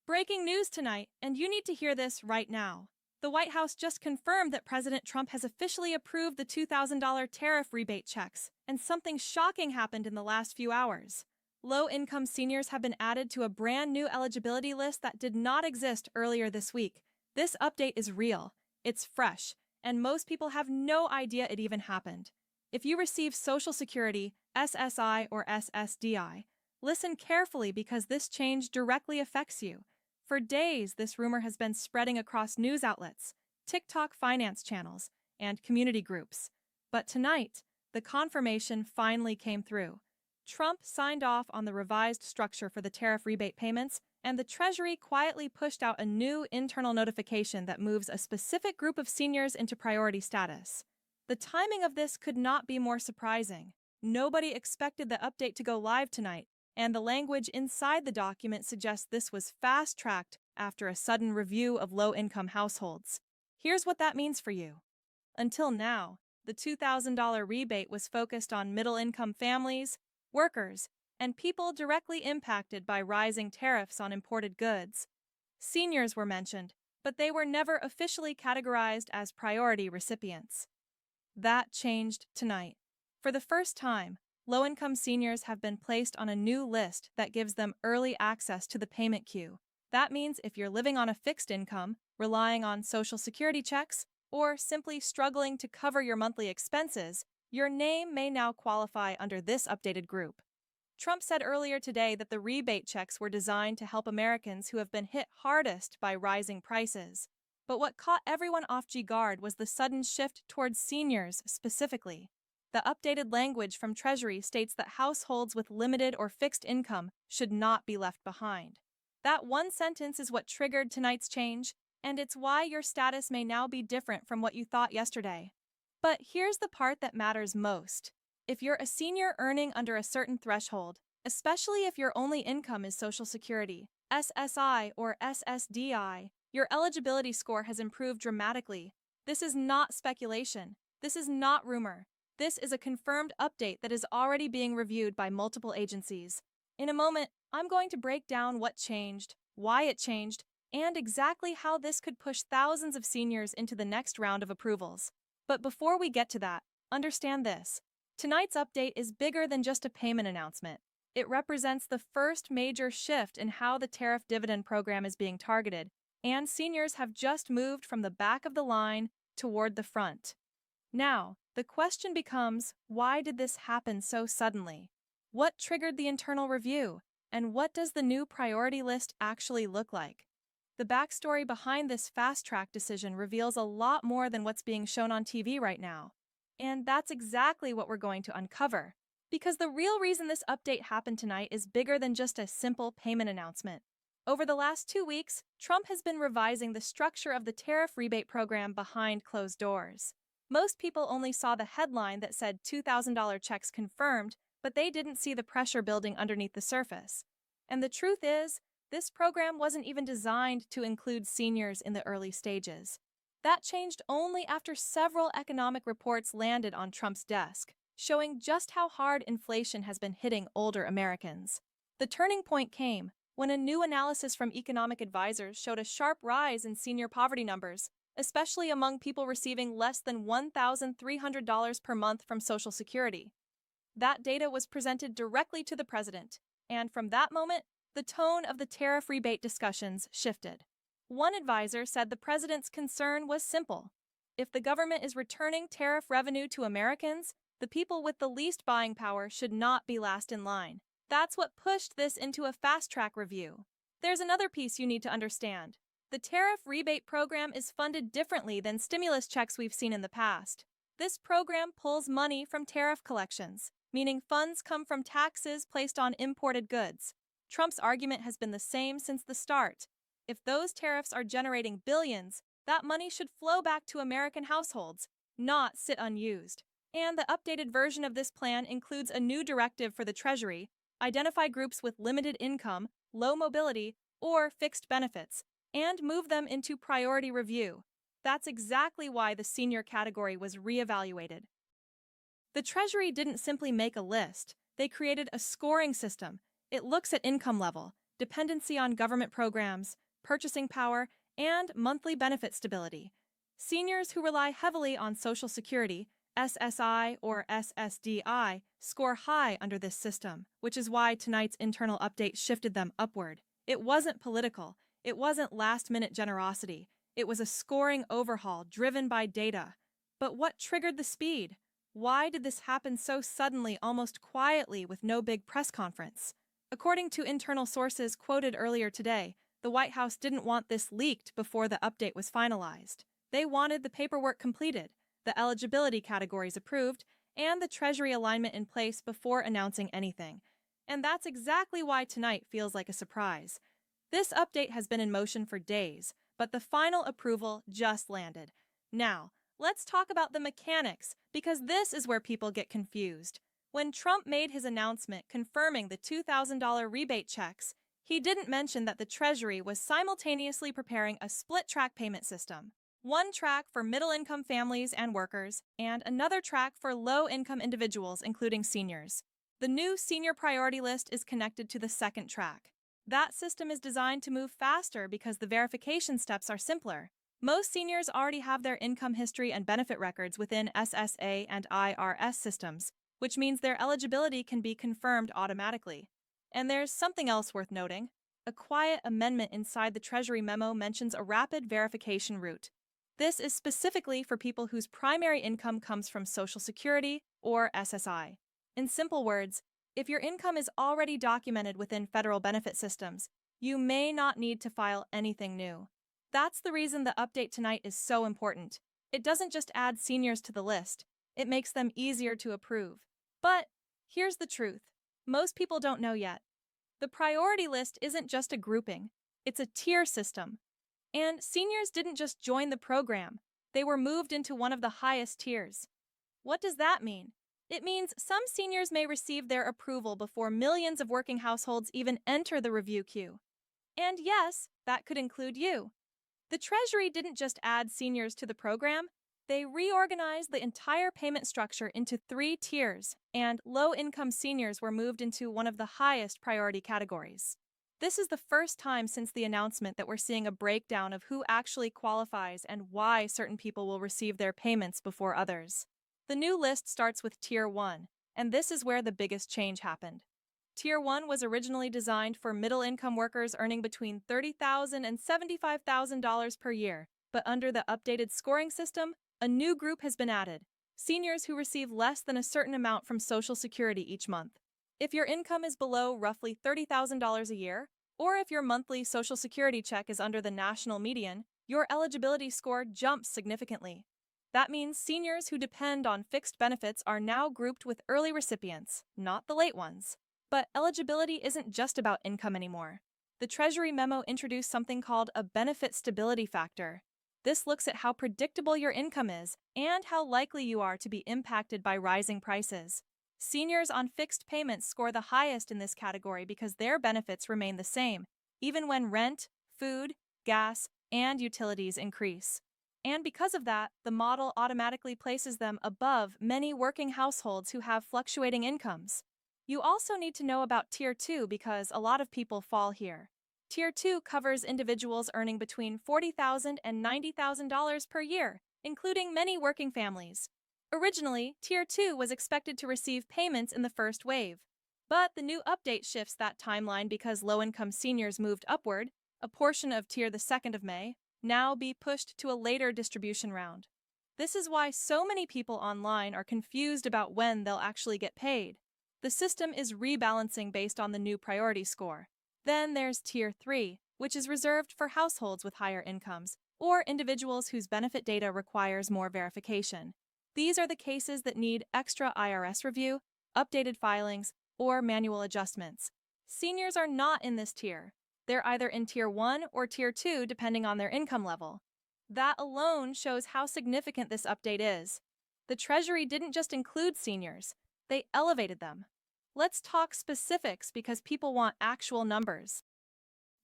Breaking news tonight, and you need to hear this right now. The White House just confirmed that President Trump has officially approved the $2,000 tariff rebate checks, and something shocking happened in the last few hours. Low-income seniors have been added to a brand new eligibility list that did not exist earlier this week. This update is real, it's fresh, and most people have no idea it even happened. If you receive Social Security, SSI, or SSDI, listen carefully because this change directly affects you. For days, this rumor has been spreading across news outlets, TikTok finance channels, and community groups. But tonight, the confirmation finally came through. Trump signed off on the revised structure for the tariff rebate payments, and the Treasury quietly pushed out a new internal notification that moves a specific group of seniors into priority status. The timing of this could not be more surprising. Nobody expected the update to go live tonight, and the language inside the document suggests this was fast-tracked after a sudden review of low-income households. Here's what that means for you. Until now, the $2,000 rebate was focused on middle-income families, workers, and people directly impacted by rising tariffs on imported goods. Seniors were mentioned, but they were never officially categorized as priority recipients. That changed tonight. For the first time, low-income seniors have been placed on a new list that gives them early access to the payment queue. That means if you're living on a fixed income, relying on Social Security checks, or simply struggling to cover your monthly expenses, your name may now qualify under this updated group. Trump said earlier today that the rebate checks were designed to help Americans who have been hit hardest by rising prices. But what caught everyone off guard was the sudden shift towards seniors specifically. The updated language from Treasury states that households with limited or fixed income should not be left behind. That one sentence is what triggered tonight's change, and it's why your status may now be different from what you thought yesterday. But here's the part that matters most. If you're a senior earning under a certain threshold, especially if your only income is Social Security, SSI, or SSDI, your eligibility score has improved dramatically. This is not speculation. This is not rumor. This is a confirmed update that is already being reviewed by multiple agencies. In a moment, I'm going to break down what changed, why it changed, and exactly how this could push thousands of seniors into the next round of approvals. But before we get to that, understand this. Tonight's update is bigger than just a payment announcement. It represents the first major shift in how the tariff dividend program is being targeted, and seniors have just moved from the back of the line toward the front. Now, the question becomes, why did this happen so suddenly? What triggered the internal review? And what does the new priority list actually look like? The backstory behind this fast-track decision reveals a lot more than what's being shown on TV right now. And that's exactly what we're going to uncover. Because the real reason this update happened tonight is bigger than just a simple payment announcement. Over the last 2 weeks, Trump has been revising the structure of the tariff rebate program behind closed doors. Most people only saw the headline that said $2,000 checks confirmed, but they didn't see the pressure building underneath the surface. And the truth is, this program wasn't even designed to include seniors in the early stages. That changed only after several economic reports landed on Trump's desk, showing just how hard inflation has been hitting older Americans. The turning point came when a new analysis from economic advisors showed a sharp rise in senior poverty numbers, especially among people receiving less than $1,300 per month from Social Security. That data was presented directly to the president, and from that moment, the tone of the tariff rebate discussions shifted. One advisor said the president's concern was simple. If the government is returning tariff revenue to Americans, the people with the least buying power should not be last in line. That's what pushed this into a fast-track review. There's another piece you need to understand. The tariff rebate program is funded differently than stimulus checks we've seen in the past. This program pulls money from tariff collections, meaning funds come from taxes placed on imported goods. Trump's argument has been the same since the start. If those tariffs are generating billions, that money should flow back to American households, not sit unused. And the updated version of this plan includes a new directive for the Treasury: identify groups with limited income, low mobility, or fixed benefits, and move them into priority review. That's exactly why the senior category was reevaluated. The Treasury didn't simply make a list. They created a scoring system. It looks at income level, dependency on government programs, purchasing power, and monthly benefit stability. Seniors who rely heavily on Social Security, SSI or SSDI, score high under this system, which is why tonight's internal update shifted them upward. It wasn't political. It wasn't last-minute generosity. It was a scoring overhaul driven by data. But what triggered the speed? Why did this happen so suddenly, almost quietly, with no big press conference? According to internal sources quoted earlier today, the White House didn't want this leaked before the update was finalized. They wanted the paperwork completed, the eligibility categories approved, and the Treasury alignment in place before announcing anything. And that's exactly why tonight feels like a surprise. This update has been in motion for days, but the final approval just landed. Now, let's talk about the mechanics, because this is where people get confused. When Trump made his announcement confirming the $2,000 rebate checks, he didn't mention that the Treasury was simultaneously preparing a split-track payment system. One track for middle-income families and workers, and another track for low-income individuals, including seniors. The new senior priority list is connected to the second track. That system is designed to move faster because the verification steps are simpler. Most seniors already have their income history and benefit records within SSA and IRS systems, which means their eligibility can be confirmed automatically. And there's something else worth noting. A quiet amendment inside the Treasury memo mentions a rapid verification route. This is specifically for people whose primary income comes from Social Security or SSI. In simple words, if your income is already documented within federal benefit systems, you may not need to file anything new. That's the reason the update tonight is so important. It doesn't just add seniors to the list, it makes them easier to approve. But here's the truth. Most people don't know yet. The priority list isn't just a grouping, it's a tier system. And seniors didn't just join the program, they were moved into one of the highest tiers. What does that mean? It means some seniors may receive their approval before millions of working households even enter the review queue. And yes, that could include you. The Treasury didn't just add seniors to the program, they reorganized the entire payment structure into 3 tiers, and low-income seniors were moved into one of the highest priority categories. This is the first time since the announcement that we're seeing a breakdown of who actually qualifies and why certain people will receive their payments before others. The new list starts with Tier 1, and this is where the biggest change happened. Tier 1 was originally designed for middle-income workers earning between $30,000 and $75,000 per year, but under the updated scoring system, a new group has been added: seniors who receive less than a certain amount from Social Security each month. If your income is below roughly $30,000 a year, or if your monthly Social Security check is under the national median, your eligibility score jumps significantly. That means seniors who depend on fixed benefits are now grouped with early recipients, not the late ones. But eligibility isn't just about income anymore. The Treasury memo introduced something called a benefit stability factor. This looks at how predictable your income is and how likely you are to be impacted by rising prices. Seniors on fixed payments score the highest in this category because their benefits remain the same, even when rent, food, gas, and utilities increase. And because of that, the model automatically places them above many working households who have fluctuating incomes. You also need to know about Tier 2 because a lot of people fall here. Tier 2 covers individuals earning between $40,000 and $90,000 per year, including many working families. Originally, Tier 2 was expected to receive payments in the first wave. But the new update shifts that timeline because low-income seniors moved upward. A portion of Tier the 2nd of May now be pushed to a later distribution round. This is why so many people online are confused about when they'll actually get paid. The system is rebalancing based on the new priority score. Then there's Tier 3, which is reserved for households with higher incomes or individuals whose benefit data requires more verification. These are the cases that need extra IRS review, updated filings, or manual adjustments. Seniors are not in this tier. They're either in Tier 1 or Tier 2 depending on their income level. That alone shows how significant this update is. The Treasury didn't just include seniors, they elevated them. Let's talk specifics because people want actual numbers.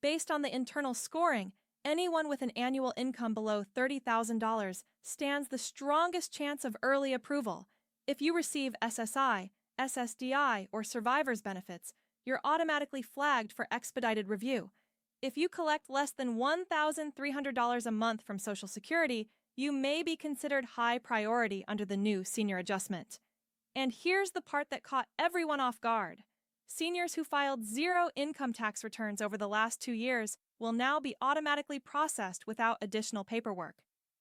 Based on the internal scoring, anyone with an annual income below $30,000 stands the strongest chance of early approval. If you receive SSI, SSDI, or survivor's benefits, you're automatically flagged for expedited review. If you collect less than $1,300 a month from Social Security, you may be considered high priority under the new senior adjustment. And here's the part that caught everyone off guard. Seniors who filed zero income tax returns over the last 2 years will now be automatically processed without additional paperwork.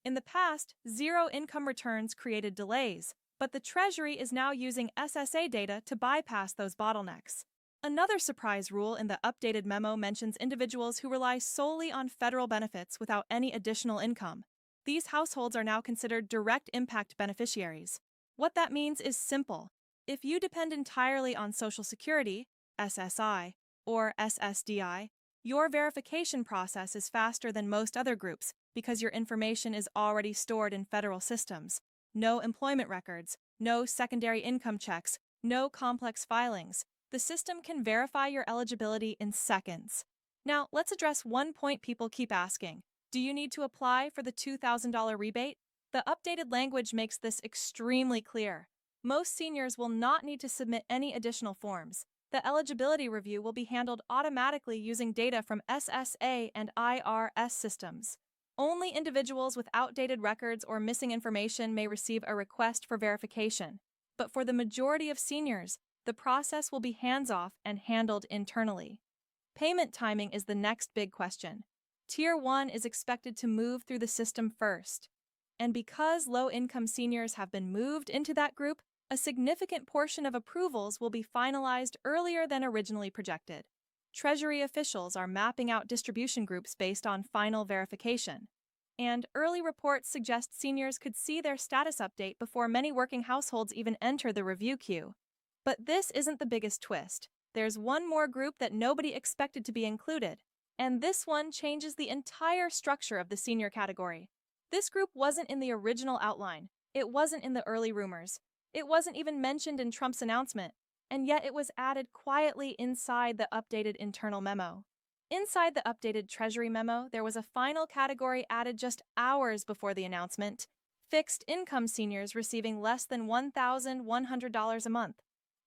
In the past, zero income returns created delays, but the Treasury is now using SSA data to bypass those bottlenecks. Another surprise rule in the updated memo mentions individuals who rely solely on federal benefits without any additional income. These households are now considered direct impact beneficiaries. What that means is simple. If you depend entirely on Social Security, SSI, or SSDI, your verification process is faster than most other groups because your information is already stored in federal systems. No employment records, no secondary income checks, no complex filings. The system can verify your eligibility in seconds. Now, let's address one point people keep asking. Do you need to apply for the $2,000 rebate? The updated language makes this extremely clear. Most seniors will not need to submit any additional forms. The eligibility review will be handled automatically using data from SSA and IRS systems. Only individuals with outdated records or missing information may receive a request for verification. But for the majority of seniors, the process will be hands-off and handled internally. Payment timing is the next big question. Tier 1 is expected to move through the system first. And because low-income seniors have been moved into that group, a significant portion of approvals will be finalized earlier than originally projected. Treasury officials are mapping out distribution groups based on final verification. And early reports suggest seniors could see their status update before many working households even enter the review queue. But this isn't the biggest twist. There's one more group that nobody expected to be included, and this one changes the entire structure of the senior category. This group wasn't in the original outline. It wasn't in the early rumors. It wasn't even mentioned in Trump's announcement, and yet it was added quietly inside the updated internal memo. Inside the updated Treasury memo, there was a final category added just hours before the announcement: fixed income seniors receiving less than $1,100 a month.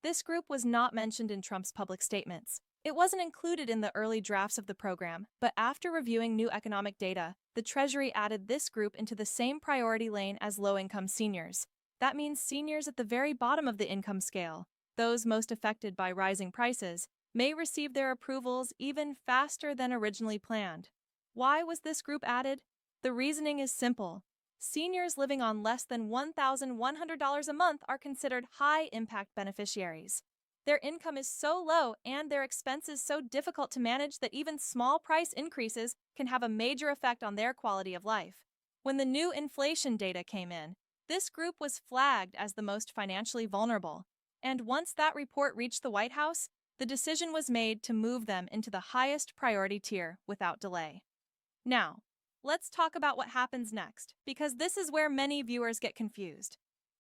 This group was not mentioned in Trump's public statements. It wasn't included in the early drafts of the program, but after reviewing new economic data, the Treasury added this group into the same priority lane as low-income seniors. That means seniors at the very bottom of the income scale, those most affected by rising prices, may receive their approvals even faster than originally planned. Why was this group added? The reasoning is simple. Seniors living on less than $1,100 a month are considered high-impact beneficiaries. Their income is so low and their expenses so difficult to manage that even small price increases can have a major effect on their quality of life. When the new inflation data came in, this group was flagged as the most financially vulnerable. And once that report reached the White House, the decision was made to move them into the highest priority tier without delay. Now, let's talk about what happens next, because this is where many viewers get confused.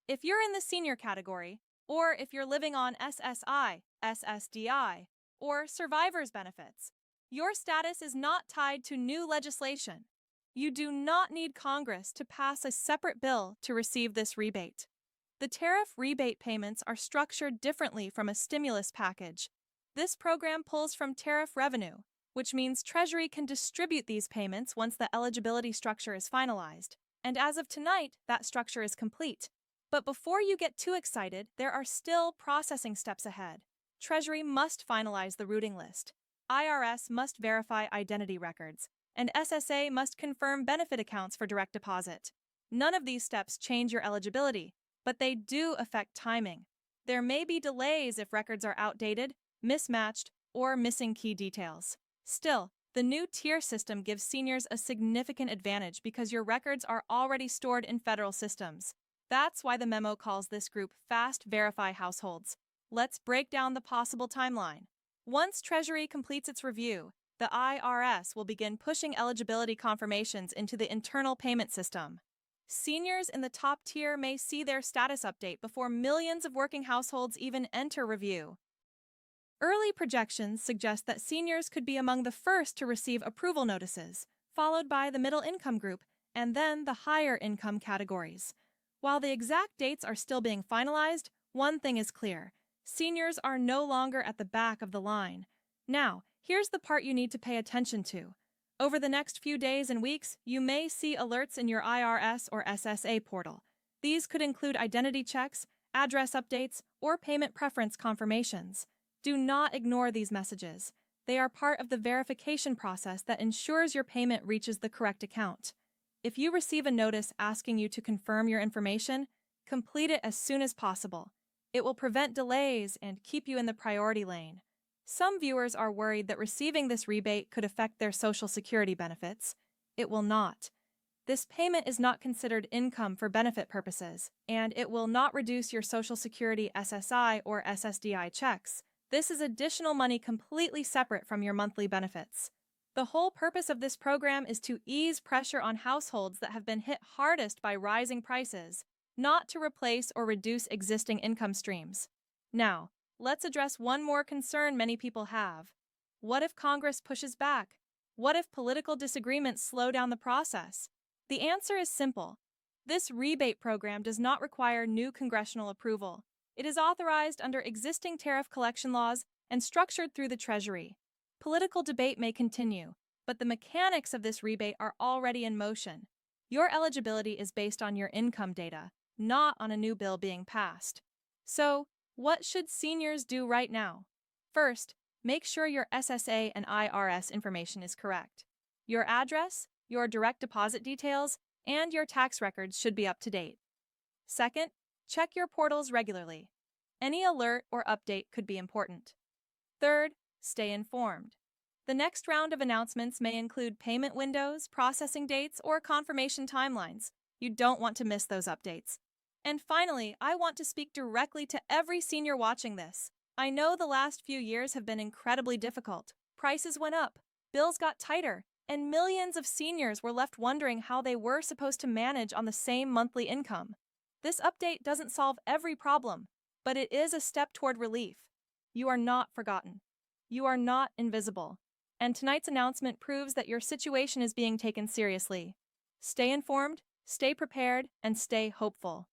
If you're in the senior category, or if you're living on SSI, SSDI, or survivor's benefits, your status is not tied to new legislation. You do not need Congress to pass a separate bill to receive this rebate. The tariff rebate payments are structured differently from a stimulus package. This program pulls from tariff revenue, which means Treasury can distribute these payments once the eligibility structure is finalized. And as of tonight, that structure is complete. But before you get too excited, there are still processing steps ahead. Treasury must finalize the routing list. IRS must verify identity records, and SSA must confirm benefit accounts for direct deposit. None of these steps change your eligibility, but they do affect timing. There may be delays if records are outdated, mismatched, or missing key details. Still, the new tier system gives seniors a significant advantage because your records are already stored in federal systems. That's why the memo calls this group Fast Verify Households. Let's break down the possible timeline. Once Treasury completes its review, the IRS will begin pushing eligibility confirmations into the internal payment system. Seniors in the top tier may see their status update before millions of working households even enter review. Early projections suggest that seniors could be among the first to receive approval notices, followed by the middle income group, and then the higher income categories. While the exact dates are still being finalized, one thing is clear: Seniors are no longer at the back of the line. Now, here's the part you need to pay attention to. Over the next few days and weeks, you may see alerts in your IRS or SSA portal. These could include identity checks, address updates, or payment preference confirmations. Do not ignore these messages. They are part of the verification process that ensures your payment reaches the correct account. If you receive a notice asking you to confirm your information, complete it as soon as possible. It will prevent delays and keep you in the priority lane. Some viewers are worried that receiving this rebate could affect their Social Security benefits. It will not. This payment is not considered income for benefit purposes, and it will not reduce your Social Security SSI or SSDI checks. This is additional money completely separate from your monthly benefits. The whole purpose of this program is to ease pressure on households that have been hit hardest by rising prices, not to replace or reduce existing income streams. Now, let's address one more concern many people have. What if Congress pushes back? What if political disagreements slow down the process? The answer is simple. This rebate program does not require new congressional approval. It is authorized under existing tariff collection laws and structured through the Treasury. Political debate may continue, but the mechanics of this rebate are already in motion. Your eligibility is based on your income data, not on a new bill being passed. So, what should seniors do right now? First, make sure your SSA and IRS information is correct. Your address, your direct deposit details, and your tax records should be up to date. Second, check your portals regularly. Any alert or update could be important. Third, stay informed. The next round of announcements may include payment windows, processing dates, or confirmation timelines. You don't want to miss those updates. And finally, I want to speak directly to every senior watching this. I know the last few years have been incredibly difficult. Prices went up, bills got tighter, and millions of seniors were left wondering how they were supposed to manage on the same monthly income. This update doesn't solve every problem, but it is a step toward relief. You are not forgotten. You are not invisible. And tonight's announcement proves that your situation is being taken seriously. Stay informed, stay prepared, and stay hopeful.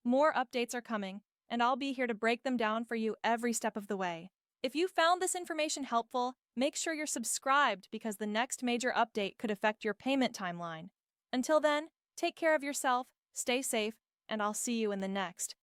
More updates are coming, and I'll be here to break them down for you every step of the way. If you found this information helpful, make sure you're subscribed because the next major update could affect your payment timeline. Until then, take care of yourself, stay safe, and I'll see you in the next.